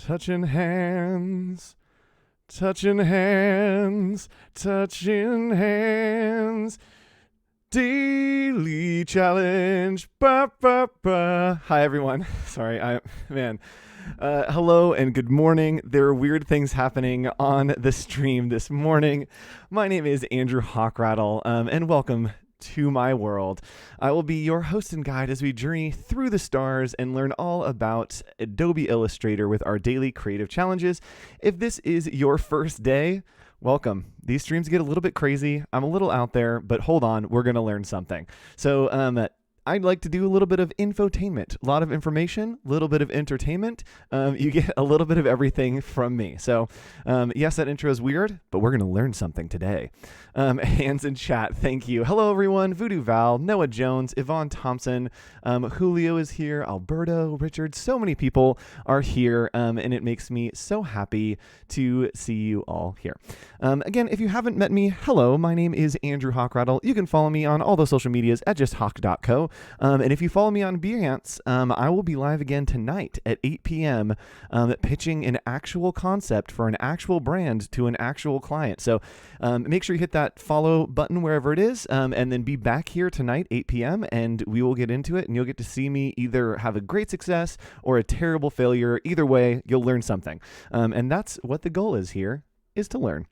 Touching hands, touching hands, touching hands. Daily challenge. Ba, ba, ba. Hi, everyone. Sorry, hello and good morning. There are weird things happening on the stream this morning. My name is Andrew Hawkrattle, and welcome to my world. I will be your host and guide as we journey through the stars and learn all about Adobe Illustrator with our daily creative challenges. If this is your first day, welcome. These streams get a little bit crazy. I'm a little out there, but hold on, we're going to learn something. So I'd like to do a little bit of infotainment, a lot of information, a little bit of entertainment. You get a little bit of everything from me. So yes, that intro is weird, but we're going to learn something today. Hands in chat, thank you. Hello, everyone. Voodoo Val, Noah Jones, Yvonne Thompson, Julio is here, Alberto, Richard. So many people are here, and it makes me so happy to see you all here. Again, if you haven't met me, hello, my name is Andrew Hawkrattle. You can follow me on all the social medias at justhawk.co. And if you follow me on Behance, I will be live again tonight at 8 p.m. Pitching an actual concept for an actual brand to an actual client. So make sure you hit that follow button wherever it is, and then be back here tonight, 8 p.m., and we will get into it, and you'll get to see me either have a great success or a terrible failure. Either way, you'll learn something. And that's what the goal is here, is to learn.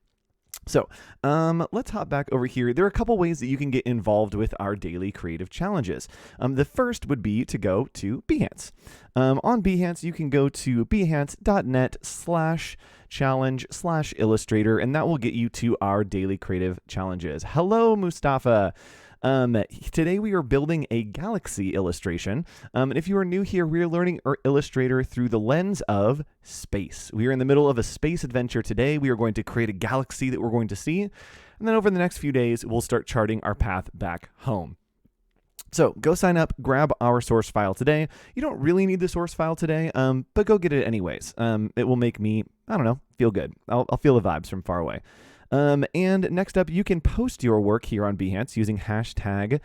So let's hop back over here. There are a couple ways that you can get involved with our daily creative challenges. The first would be to go to Behance. On Behance, you can go to behance.net/challenge/illustrator, and that will get you to our daily creative challenges. Hello, Mustafa. Today we are building a galaxy illustration. And if you are new here, we are learning Illustrator through the lens of space. We are in the middle of a space adventure today. We are going to create a galaxy that we're going to see. And then over the next few days, we'll start charting our path back home. So go sign up, grab our source file today. You don't really need the source file today, but go get it anyways. It will make me, feel good. I'll feel the vibes from far away. And next up, you can post your work here on Behance using hashtag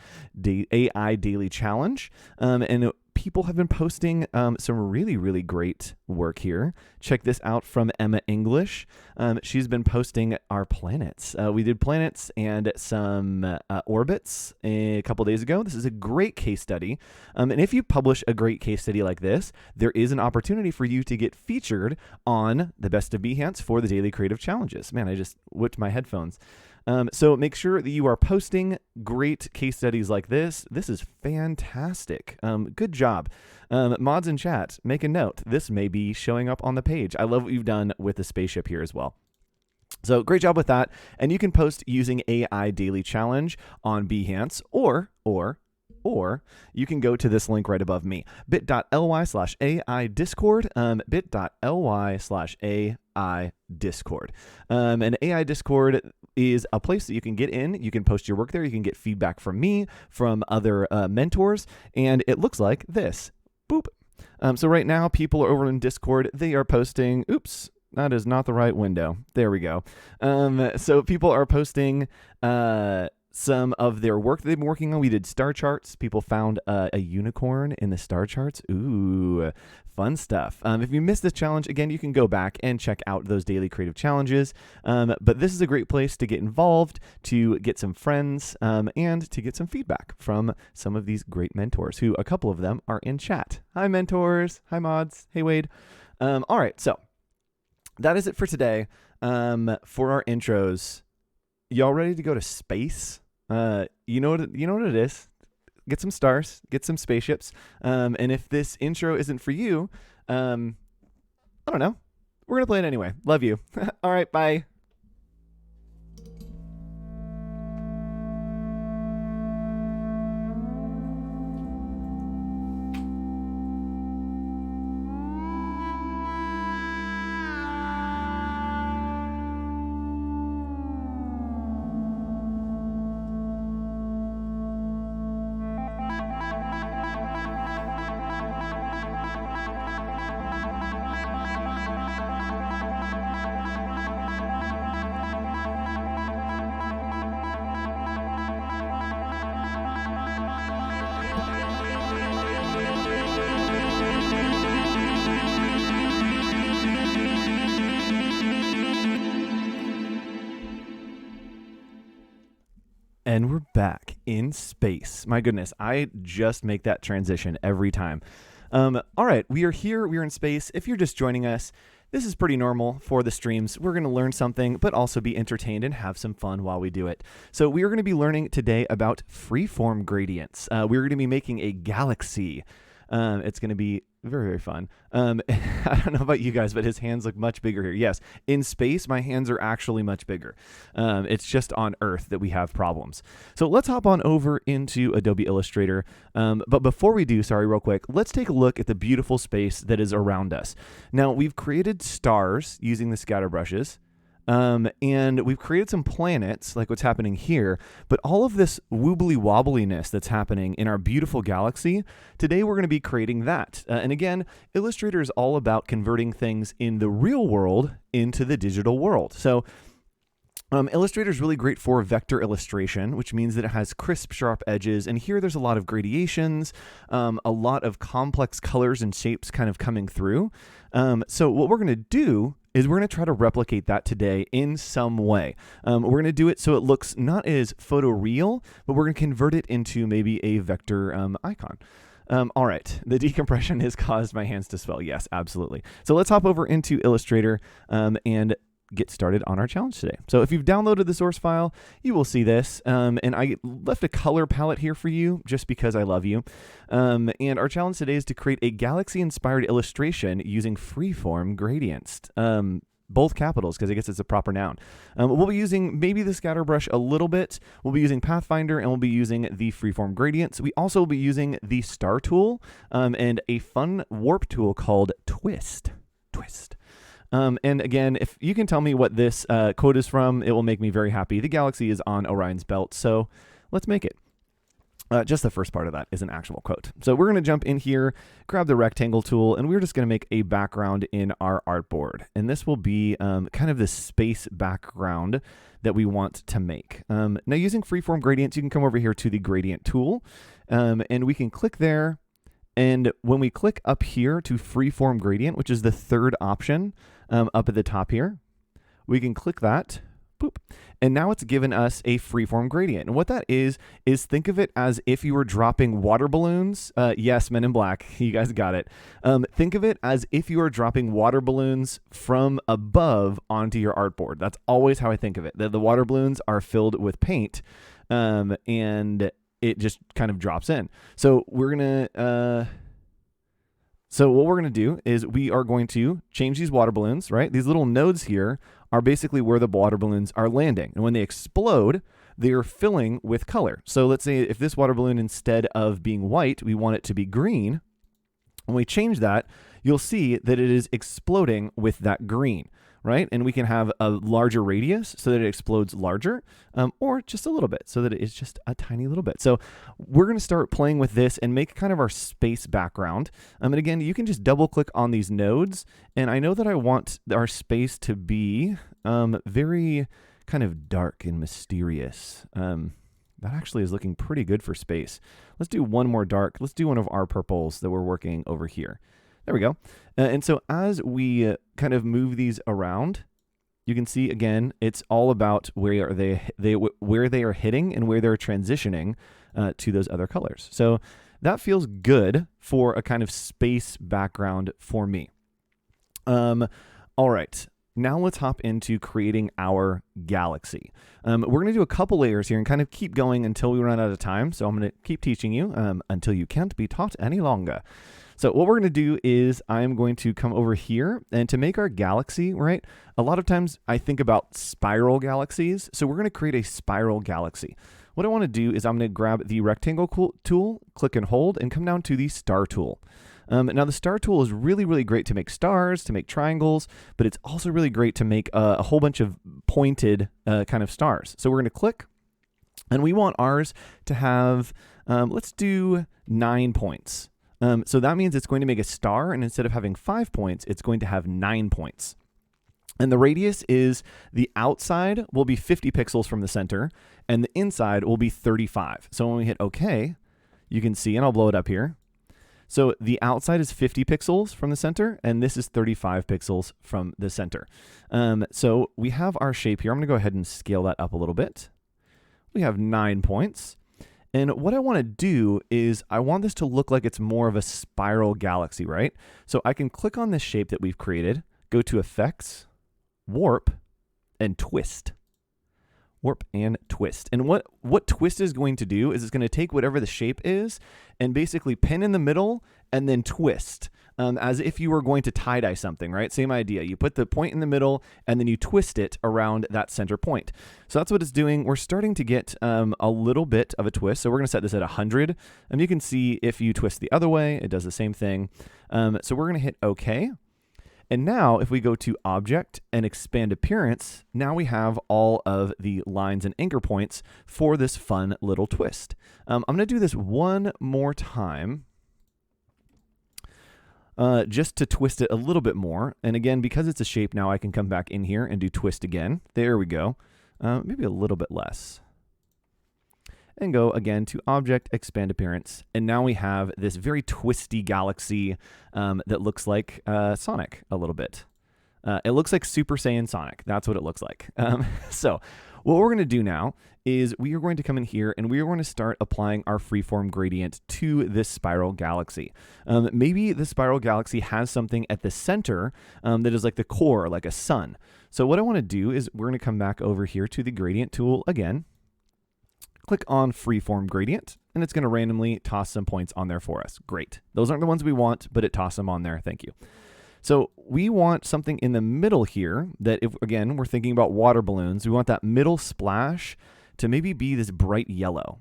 AI Daily Challenge. And people have been posting some really, really great work here. Check this out from Emma English. She's been posting our planets. We did planets and some orbits a couple days ago. This is a great case study. And if you publish a great case study like this, there is an opportunity for you to get featured on the Best of Behance for the Daily Creative Challenges. Man, I just whipped my headphones. So make sure that you are posting great case studies like this. This is fantastic. Good job. Mods in chat, make a note. This may be showing up on the page. I love what you've done with the spaceship here as well. So great job with that. And you can post using AI Daily Challenge on Behance or you can go to this link right above me, bit.ly/AI Discord, bit.ly/AI Discord. And AI Discord is a place that you can get in. You can post your work there. You can get feedback from me, from other mentors, and it looks like this. Boop. So right now, people are over in Discord. They are posting, oops, that is not the right window. There we go. So people are posting some of their work that they've been working on. We did star charts. People found a unicorn in the star charts. Ooh, fun stuff. If you missed this challenge, again, you can go back and check out those daily creative challenges. But this is a great place to get involved, to get some friends, and to get some feedback from some of these great mentors, who a couple of them are in chat. Hi, mentors. Hi, mods. Hey, Wade. All right, so that is it for today. For our intros, y'all ready to go to space? You know what it is. Get some stars, get some spaceships. And if this intro isn't for you, I don't know. We're going to play it anyway. Love you. All right, bye. And we're back in space. My goodness, I just make that transition every time. All right, we are here. We are in space. If you're just joining us, this is pretty normal for the streams. We're going to learn something, but also be entertained and have some fun while we do it. So we are going to be learning today about freeform gradients. We're going to be making a galaxy. It's going to be very, very fun. I don't know about you guys, but his hands look much bigger here. Yes, in space, my hands are actually much bigger. It's just on Earth that we have problems. So let's hop on over into Adobe Illustrator. But before we do, real quick, let's take a look at the beautiful space that is around us. Now, we've created stars using the scatter brushes. And we've created some planets, like what's happening here, but all of this wobbly wobbliness that's happening in our beautiful galaxy, today we're going to be creating that. And again, Illustrator is all about converting things in the real world into the digital world. So Illustrator is really great for vector illustration, which means that it has crisp, sharp edges. And here there's a lot of gradations, a lot of complex colors and shapes kind of coming through. So what we're going to do is we're going to try to replicate that today in some way. We're going to do it so it looks not as photoreal, but we're going to convert it into maybe a vector icon. All right, the decompression has caused my hands to swell. Yes, absolutely. So let's hop over into Illustrator and get started on our challenge today. So if you've downloaded the source file, you will see this. And I left a color palette here for you just because I love you. And our challenge today is to create a galaxy-inspired illustration using freeform gradients. Both capitals, because I guess it's a proper noun. We'll be using maybe the scatter brush a little bit. We'll be using Pathfinder, and we'll be using the freeform gradients. We also will be using the star tool and a fun warp tool called Twist. And again, if you can tell me what this quote is from, it will make me very happy. The galaxy is on Orion's belt, so let's make it. Just the first part of that is an actual quote. So we're going to jump in here, grab the rectangle tool, and we're just going to make a background in our artboard. And this will be kind of the space background that we want to make. Now, using freeform gradients, you can come over here to the gradient tool, and we can click there. And when we click up here to freeform gradient, which is the third option up at the top here, we can click that. Boop. And now it's given us a freeform gradient. And what that is think of it as if you were dropping water balloons. Yes, Men in Black, you guys got it. Think of it as if you were dropping water balloons from above onto your artboard. That's always how I think of it. The water balloons are filled with paint, and it just kind of drops in. So we're going to... So what we're going to do is we are going to change these water balloons, right? These little nodes here are basically where the water balloons are landing. And when they explode, they are filling with color. So let's say if this water balloon, instead of being white, we want it to be green. When we change that, you'll see that it is exploding with that green, right? And we can have a larger radius so that it explodes larger, or just a little bit so that it is just a tiny little bit. So we're going to start playing with this and make kind of our space background. And again, you can just double click on these nodes. And I know that I want our space to be very kind of dark and mysterious. That actually is looking pretty good for space. Let's do one more dark. Let's do one of our purples that we're working over here. There we go. And so as we kind of move these around, you can see again, it's all about where they are hitting and where they're transitioning to those other colors. So that feels good for a kind of space background for me. All right. Now let's hop into creating our galaxy. We're going to do a couple layers here and kind of keep going until we run out of time. So I'm going to keep teaching you until you can't be taught any longer. So what we're going to do is I'm going to come over here, and to make our galaxy, right, a lot of times I think about spiral galaxies. So we're going to create a spiral galaxy. What I want to do is I'm going to grab the rectangle tool, click and hold, and come down to the star tool. Now the star tool is really, really great to make stars, to make triangles, but it's also really great to make a whole bunch of pointed kind of stars. So we're going to click, and we want ours to have, let's do 9 points. So that means it's going to make a star, and instead of having 5 points, it's going to have 9 points. And the radius is the outside will be 50 pixels from the center, and the inside will be 35. So when we hit OK, you can see, and I'll blow it up here. So the outside is 50 pixels from the center, and this is 35 pixels from the center. So we have our shape here. I'm going to go ahead and scale that up a little bit. We have 9 points. And what I want to do is I want this to look like it's more of a spiral galaxy, right? So I can click on this shape that we've created, go to Effects, Warp, and Twist. Warp and twist. And what twist is going to do is it's going to take whatever the shape is and basically pin in the middle and then twist, as if you were going to tie-dye something, right? Same idea. You put the point in the middle and then you twist it around that center point. So that's what it's doing. We're starting to get a little bit of a twist. So we're going to set this at 100. And you can see if you twist the other way, it does the same thing. So we're going to hit OK. And now if we go to Object and Expand Appearance, now we have all of the lines and anchor points for this fun little twist. I'm going to do this one more time just to twist it a little bit more. And again, because it's a shape now, I can come back in here and do twist again. There we go. Maybe a little bit less. And go again to Object, Expand Appearance. And now we have this very twisty galaxy that looks like Sonic a little bit. It looks like Super Saiyan Sonic. That's what it looks like. So what we're going to do now is we are going to come in here and we are going to start applying our freeform gradient to this spiral galaxy. Maybe the spiral galaxy has something at the center that is like the core, like a sun. So what I want to do is we're going to come back over here to the gradient tool again. Click on Freeform Gradient, and it's going to randomly toss some points on there for us. Great. Those aren't the ones we want, but it tossed them on there. Thank you. So we want something in the middle here that, if again, we're thinking about water balloons, we want that middle splash to maybe be this bright yellow.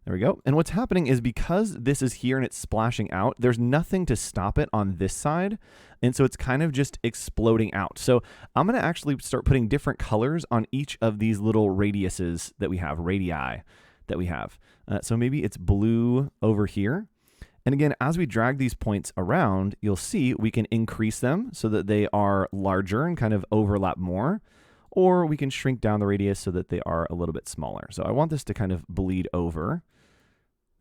There we go. And what's happening is because this is here and it's splashing out, there's nothing to stop it on this side. And so it's kind of just exploding out. So I'm going to actually start putting different colors on each of these little radiuses that we have, radii that we have. So maybe it's blue over here. And again, as we drag these points around, you'll see we can increase them so that they are larger and kind of overlap more. Or we can shrink down the radius so that they are a little bit smaller. So I want this to kind of bleed over.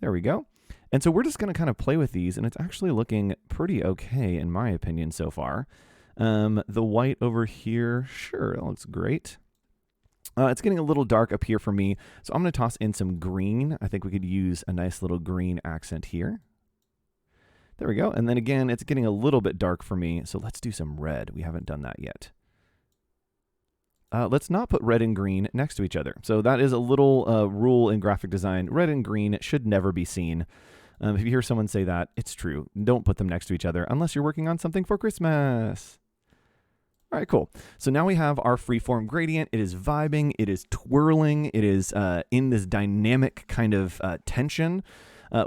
There we go. And so we're just going to kind of play with these, and it's actually looking pretty okay, in my opinion, so far. The white over here, sure, that looks great. It's getting a little dark up here for me, so I'm going to toss in some green. I think we could use a nice little green accent here. There we go. And then again, it's getting a little bit dark for me, so let's do some red. We haven't done that yet. Let's not put red and green next to each other. So that is a little rule in graphic design. Red and green should never be seen. If you hear someone say that, it's true. Don't put them next to each other unless you're working on something for Christmas. All right, cool. So now we have our freeform gradient. It is vibing. It is twirling. It is in this dynamic kind of tension,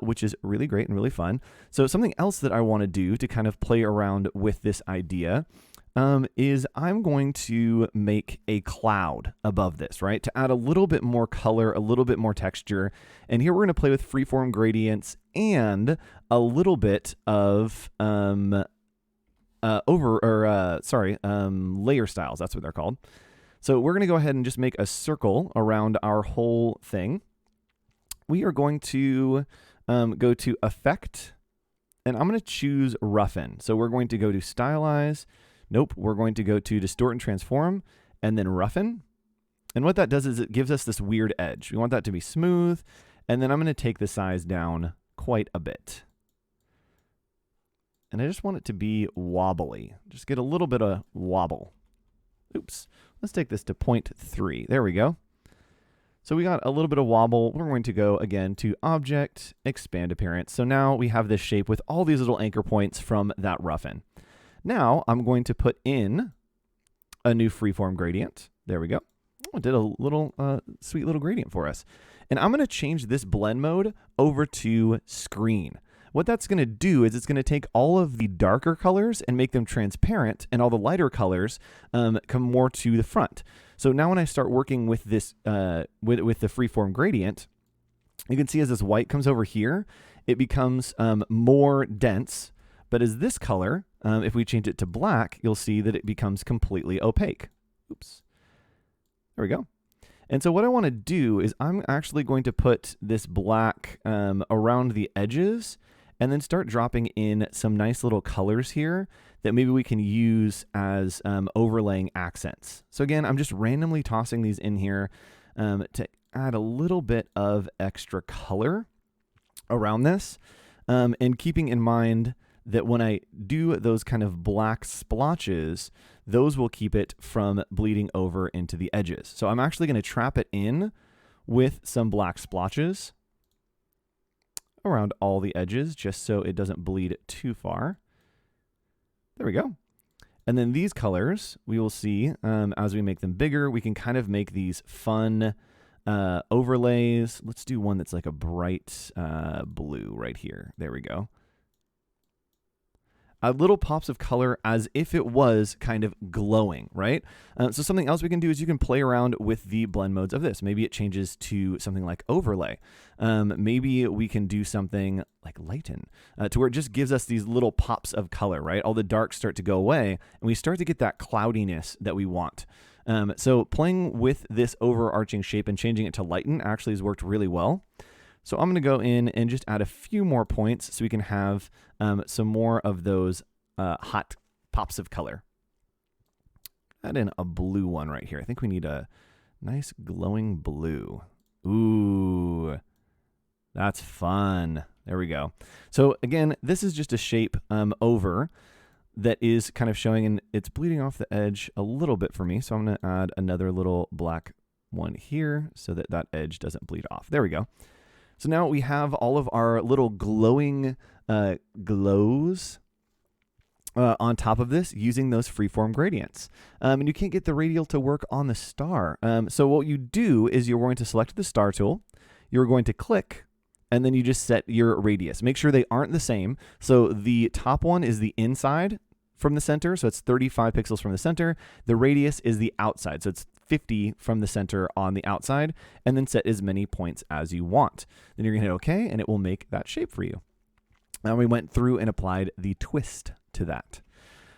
which is really great and really fun. So something else that I want to do to kind of play around with this idea is I'm going to make a cloud above this, right? To add a little bit more color, a little bit more texture. And here we're going to play with freeform gradients and a little bit of layer styles. That's what they're called. So we're going to go ahead and just make a circle around our whole thing. We are going to go to Effect, and I'm going to choose Roughen. So we're going to go to Stylize. Nope, we're going to go to Distort and Transform, and then Roughen. And what that does is it gives us this weird edge. We want that to be smooth, and then I'm going to take the size down quite a bit. And I just want it to be wobbly. Just get a little bit of wobble. Oops. Let's take this to 0.3. There we go. So we got a little bit of wobble. We're going to go again to Object, Expand Appearance. So now we have this shape with all these little anchor points from that roughen. Now I'm going to put in a new freeform gradient. There we go. Oh, it did a little sweet little gradient for us. And I'm going to change this blend mode over to screen. What that's going to do is it's going to take all of the darker colors and make them transparent, and all the lighter colors come more to the front. So now when I start working with this, with the freeform gradient, you can see as this white comes over here, it becomes more dense. But as this color, if we change it to black, you'll see that it becomes completely opaque. Oops. There we go. And so what I want to do is I'm actually going to put this black around the edges and then start dropping in some nice little colors here that maybe we can use as overlaying accents. So again, I'm just randomly tossing these in here. to add a little bit of extra color around this, and keeping in mind that when I do those kind of black splotches, those will keep it from bleeding over into the edges. So I'm actually going to trap it in with some black splotches around all the edges, just so it doesn't bleed too far. There we go. And then these colors, we will see as we make them bigger, we can kind of make these fun overlays. Let's do one that's like a bright blue right here. There we go. Little pops of color as if it was kind of glowing, right? So something else we can do is you can play around with the blend modes of this. Maybe it changes to something like overlay. Maybe we can do something like lighten, to where it just gives us these little pops of color, right? All the darks start to go away, and we start to get that cloudiness that we want. So playing with this overarching shape and changing it to lighten actually has worked really well. So I'm going to go in and just add a few more points so we can have some more of those hot pops of color. Add in a blue one right here. I think we need a nice glowing blue. Ooh, that's fun. There we go. So again, this is just a shape over that is kind of showing, and it's bleeding off the edge a little bit for me. So I'm going to add another little black one here so that that edge doesn't bleed off. There we go. So now we have all of our little glowing glows on top of this using those freeform gradients. And you can't get the radial to work on the star. So what you do is you're going to select the star tool, you're going to click, and then you just set your radius. Make sure they aren't the same. So the top one is the inside from the center, so it's 35 pixels from the center. The radius is the outside, so it's 50 from the center on the outside, and then set as many points as you want. Then you're gonna hit OK, and it will make that shape for you. And we went through and applied the twist to that.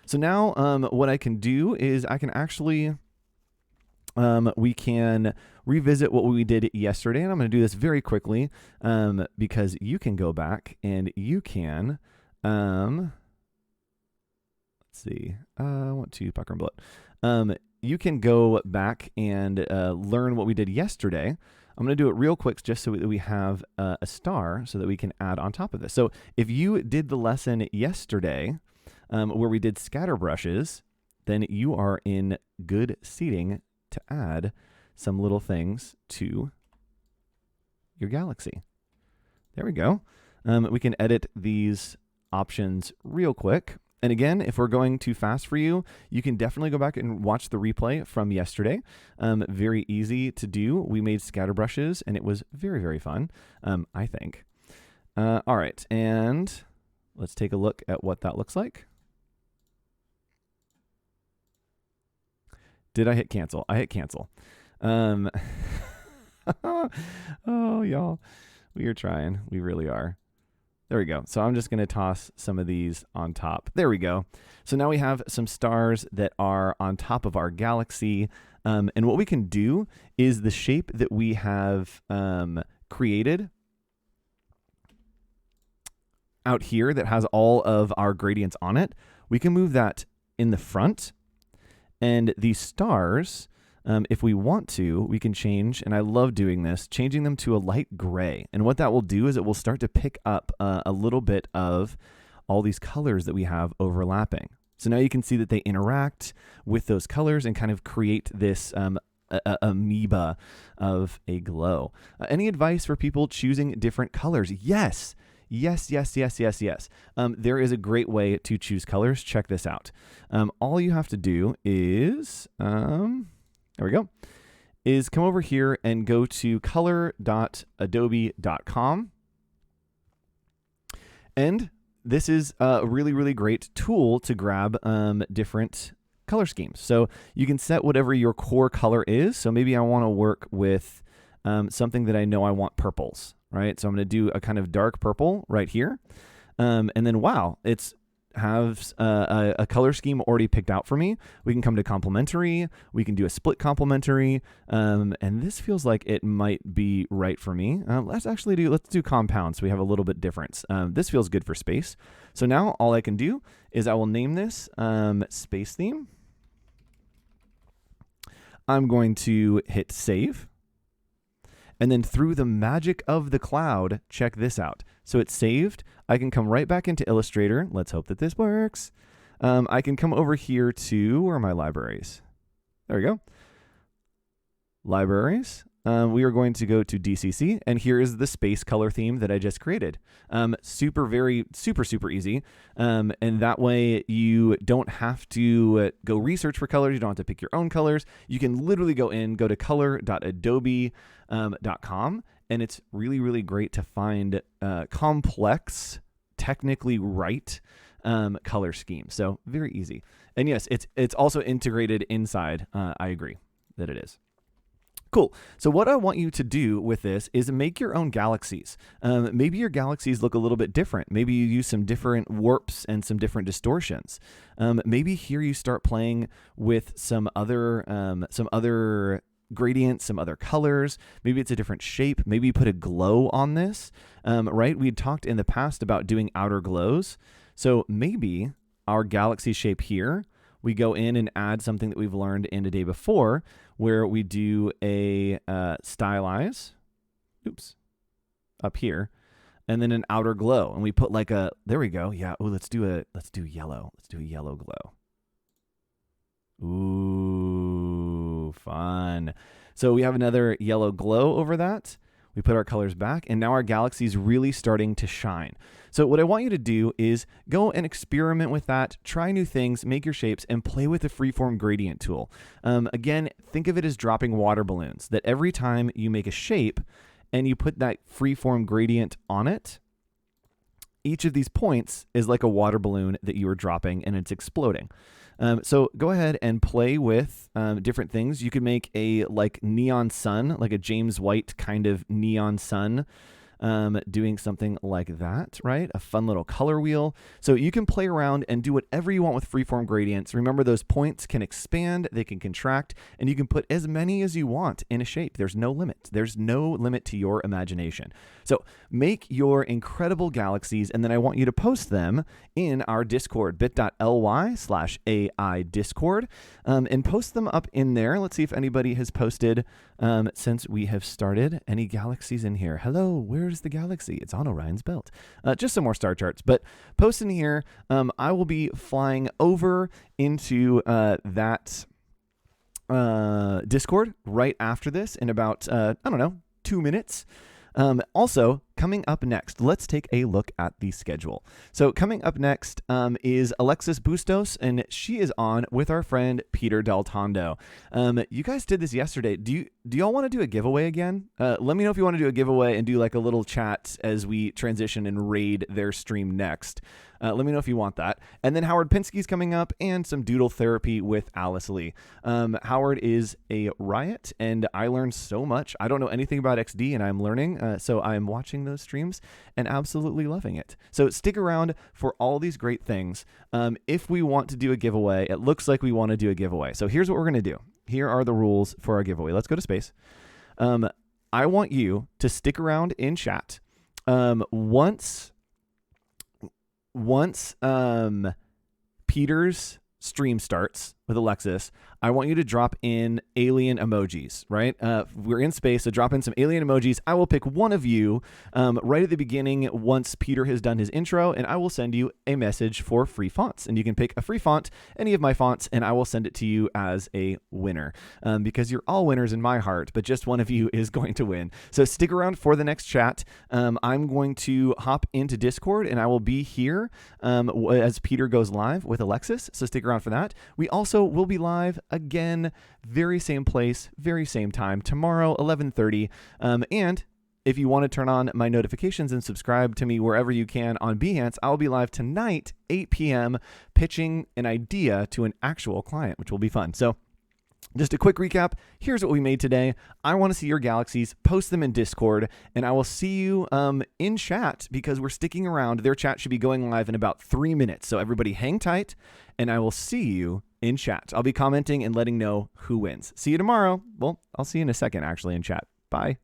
So now what I can do is I can actually, we can revisit what we did yesterday, and I'm going to do this very quickly because you can go back and you can, let's see, I want to pucker and bloat. You can go back and learn what we did yesterday. I'm going to do it real quick just so that we have a star so that we can add on top of this. So if you did the lesson yesterday where we did scatter brushes, then you are in good seating to add some little things to your galaxy. There we go. We can edit these options real quick. And again, if we're going too fast for you, you can definitely go back and watch the replay from yesterday. Very easy to do. We made scatter brushes, and it was very, very fun, I think. All right, and let's take a look at what that looks like. Did I hit cancel? I hit cancel. Oh, y'all, we are trying. We really are. There we go. So I'm just going to toss some of these on top. There we go. So now we have some stars that are on top of our galaxy. And what we can do is the shape that we have created out here that has all of our gradients on it, we can move that in the front. And these stars, if we want to, we can change, and I love doing this, changing them to a light gray. And what that will do is it will start to pick up a little bit of all these colors that we have overlapping. So now you can see that they interact with those colors and kind of create this amoeba of a glow. Any advice for people choosing different colors? Yes. Yes. There is a great way to choose colors. Check this out. All you have to do is, there we go, is come over here and go to color.adobe.com. And this is a really, really great tool to grab different color schemes. So you can set whatever your core color is. So maybe I want to work with something that I know I want purples, right? So I'm going to do a kind of dark purple right here. And then, wow, it's has a color scheme already picked out for me. We can come to complementary. We can do a split complementary. And this feels like it might be right for me. Let's do compound so we have a little bit difference. This feels good for space. So now all I can do is I will name this space theme. I'm going to hit save. And then through the magic of the cloud, check this out. So it's saved. I can come right back into Illustrator. Let's hope that this works. I can come over here to, where are my libraries? There we go. Libraries. We are going to go to DCC, and here is the space color theme that I just created. Super easy. And that way you don't have to go research for colors. You don't have to pick your own colors. You can literally go to color.adobe.com, and it's really great to find complex, technically right color schemes. So very easy. And yes, it's also integrated inside. I agree that it is. Cool. So what I want you to do with this is make your own galaxies. Maybe your galaxies look a little bit different. Maybe you use some different warps and some different distortions. Maybe here you start playing with some other gradients, some other colors. Maybe it's a different shape. Maybe you put a glow on this, right? We had talked in the past about doing outer glows. So maybe our galaxy shape here, we go in and add something that we've learned in a day before, where we do a stylize, up here, and then an outer glow, and we put like a, there we go, yeah. Oh, let's do yellow. Let's do a yellow glow. Ooh, fun. So we have another yellow glow over that. We put our colors back, and now our galaxy is really starting to shine. So what I want you to do is go and experiment with that, try new things, make your shapes, and play with the Freeform Gradient tool. Again, think of it as dropping water balloons, that every time you make a shape and you put that Freeform Gradient on it, each of these points is like a water balloon that you are dropping, and it's exploding. So go ahead and play with different things. You could make a like neon sun, like a James White kind of neon sun, doing something like that, right? A fun little color wheel. So you can play around and do whatever you want with Freeform Gradients. Remember, those points can expand, they can contract, and you can put as many as you want in a shape. There's no limit. There's no limit to your imagination. So make your incredible galaxies, and then I want you to post them in our Discord, bit.ly/AI Discord, and post them up in there. Let's see if anybody has posted since we have started. Any galaxies in here? Hello, where's the galaxy? It's on Orion's belt. Just some more star charts, but post in here. I will be flying over into that Discord right after this in about, 2 minutes. Also, coming up next, let's take a look at the schedule. So coming up next is Alexis Bustos, and she is on with our friend Peter Del Tondo. You guys did this yesterday. Do y'all want to do a giveaway again? Let me know if you want to do a giveaway and do like a little chat as we transition and raid their stream next. Let me know if you want that. And then Howard Pinsky's coming up, and some doodle therapy with Alice Lee. Howard is a riot, and I learned so much. I don't know anything about XD, and I'm learning. So I'm watching those streams and absolutely loving it. So stick around for all these great things. If we want to do a giveaway, it looks like we want to do a giveaway. So here's what we're going to do. Here are the rules for our giveaway. Let's go to space. I want you to stick around in chat. Once Peter's stream starts with Alexis, I want you to drop in alien emojis, right? We're in space, so drop in some alien emojis. I will pick one of you right at the beginning once Peter has done his intro, and I will send you a message for free fonts. And you can pick a free font, any of my fonts, and I will send it to you as a winner, because you're all winners in my heart, but just one of you is going to win. So stick around for the next chat. I'm going to hop into Discord, and I will be here as Peter goes live with Alexis, so stick around for that. We also will be live again, very same place, very same time, tomorrow, 11:30. And if you want to turn on my notifications and subscribe to me wherever you can on Behance, I'll be live tonight, 8 p.m., pitching an idea to an actual client, which will be fun. So just a quick recap. Here's what we made today. I want to see your galaxies. Post them in Discord, and I will see you in chat, because we're sticking around. Their chat should be going live in about 3 minutes. So everybody hang tight, and I will see you in chat. I'll be commenting and letting know who wins. See you tomorrow. Well, I'll see you in a second, actually, in chat. Bye.